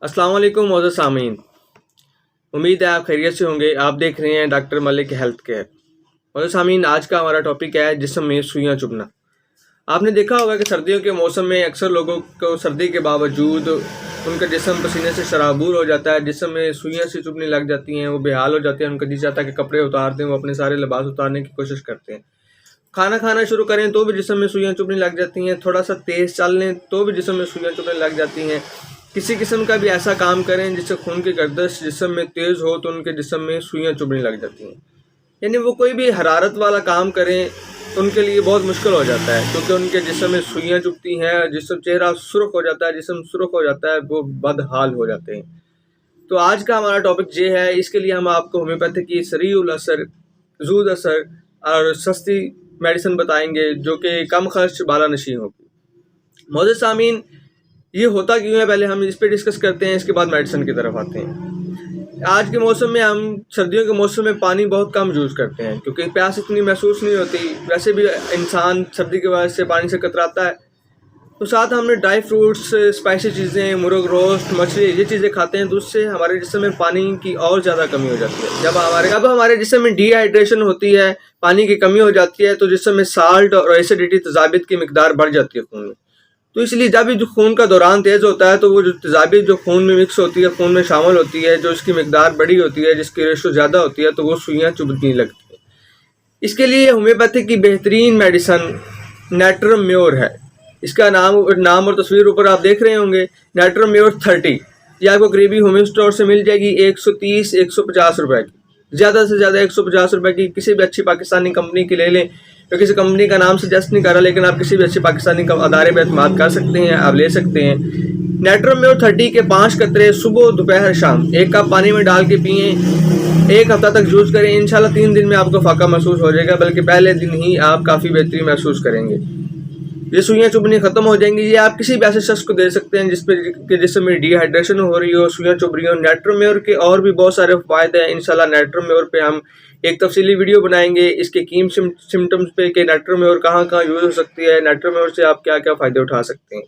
अस्सलाम वालेकुम मोअज़्ज़ज़ सामीन। उम्मीद है आप खैरियत से होंगे। आप देख रहे हैं डॉक्टर मलिक हेल्थ केयर। मोअज़्ज़ज़ सामीन, आज का हमारा टॉपिक है जिस्म में सुइयां चुभना। आपने देखा होगा कि सर्दियों के मौसम में अक्सर लोगों को सर्दी के बावजूद उनका जिस्म पसीने से शराबूर हो जाता है, जिस्म में सुइयां सी चुभने लग जाती हैं, वो बेहाल हो जाते हैं। उनका जी चाहता है कि कपड़े उतार दें, वो अपने सारे लिबास उतारने की कोशिश करते हैं। खाना खाना शुरू करें तो भी जिस्म में सुइयां चुभने लग जाती हैं, थोड़ा सा तेज़ चल लें तो भी जिस्म में सुइयां चुभने लग जाती हैं। किसी किस्म का भी ऐसा काम करें जिससे खून की गर्दिश जिस्म में तेज़ हो तो उनके जिस्म में सुइयां चुभने लग जाती हैं। यानी वो कोई भी हरारत वाला काम करें तो उनके लिए बहुत मुश्किल हो जाता है, क्योंकि उनके जिस्म में सुइयां चुभती हैं, जिसम चेहरा सुर्ख हो जाता है, जिस्म सुर्ख हो जाता है, वो बदहाल हो जाते हैं। तो आज का हमारा टॉपिक ये है, इसके लिए हम आपको होम्योपैथी की सरीउल असर, जूद असर और सस्ती मेडिसिन बताएंगे जो कि कम खर्च बाला नशी होगी। मोअज़्ज़ज़ सामीन, ये होता क्यों है, पहले हम इस पे डिस्कस करते हैं, इसके बाद मेडिसिन की तरफ आते हैं। आज के मौसम में हम सर्दियों के मौसम में पानी बहुत कम यूज़ करते हैं, क्योंकि प्यास इतनी महसूस नहीं होती। वैसे भी इंसान सर्दी की वजह से पानी से कतराता है। तो साथ हमने ड्राई फ्रूट्स, स्पाइसी चीज़ें, मुर्ग रोस्ट, मछली, ये चीज़ें खाते हैं, तो उससे हमारे जिस्म में पानी की और ज़्यादा कमी हो जाती है। जब हमारे जिस्म में डिहाइड्रेशन होती है, पानी की कमी हो जाती है, तो जिस्म में साल्ट और एसिडिटी तेज़ाबियत की मिकदार बढ़ जाती है खून में। तो इसलिए जब भी जो खून का दौरान तेज़ होता है, तो वो जो तेज़ाबियत जो खून में मिक्स होती है, खून में शामिल होती है, जो इसकी मिकदार बड़ी होती है, जिसकी रेशो ज़्यादा होती है, तो वो सुइयाँ चुभने लगती है। इसके लिए होम्योपैथी की बेहतरीन मेडिसन नेट्रम म्योर है। इसका नाम और तस्वीर ऊपर आप देख रहे होंगे, नेट्रम म्योर 30। ये आपको करीबी होम्यो स्टोर से मिल जाएगी 130-150 रुपए की। ज़्यादा से ज़्यादा 150 रुपए की किसी भी अच्छी पाकिस्तानी कंपनी की ले लें। तो किसी कंपनी का नाम सजेस्ट नहीं कर रहा, लेकिन आप किसी भी अच्छी पाकिस्तानी अदारे पर एतमाद कर सकते हैं, आप ले सकते हैं। नेट्रम म्योर 30 के 5 कतरे सुबह, दोपहर, शाम 1 कप पानी में डाल के पिएँ। 1 हफ्ता तक यूज़ करें। इंशाल्लाह 3 दिन में आपको फाका महसूस हो जाएगा, बल्कि पहले दिन ही आप काफ़ी बेहतरी महसूस करेंगे। ये सुइयां चुभनी खत्म हो जाएंगी। ये आप किसी भी ऐसे शख्स को दे सकते हैं जिसमें डिहाइड्रेशन हो रही हो, सुइयां चुभ रही हो। नेट्रम म्योर के और भी बहुत सारे फायदे हैं। इंशाल्लाह नेट्रम म्योर पे हम एक तफसीली वीडियो बनाएंगे, इसके कीम सिम्टम्स पे कि नेट्रम म्योर कहाँ कहाँ यूज़ हो सकती है, नेट्रम म्योर से आप क्या क्या फ़ायदे उठा सकते हैं।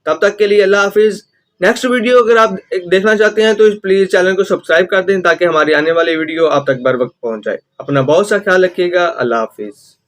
तब तक के लिए अल्लाह हाफिज़। नेक्स्ट वीडियो अगर आप देखना चाहते हैं तो प्लीज़ चैनल को सब्सक्राइब कर दें, ताकि हमारी आने वाली वीडियो आप तक बर वक्त पहुँच जाए। अपना बहुत सा ख्याल रखिएगा। अल्लाह हाफिज़।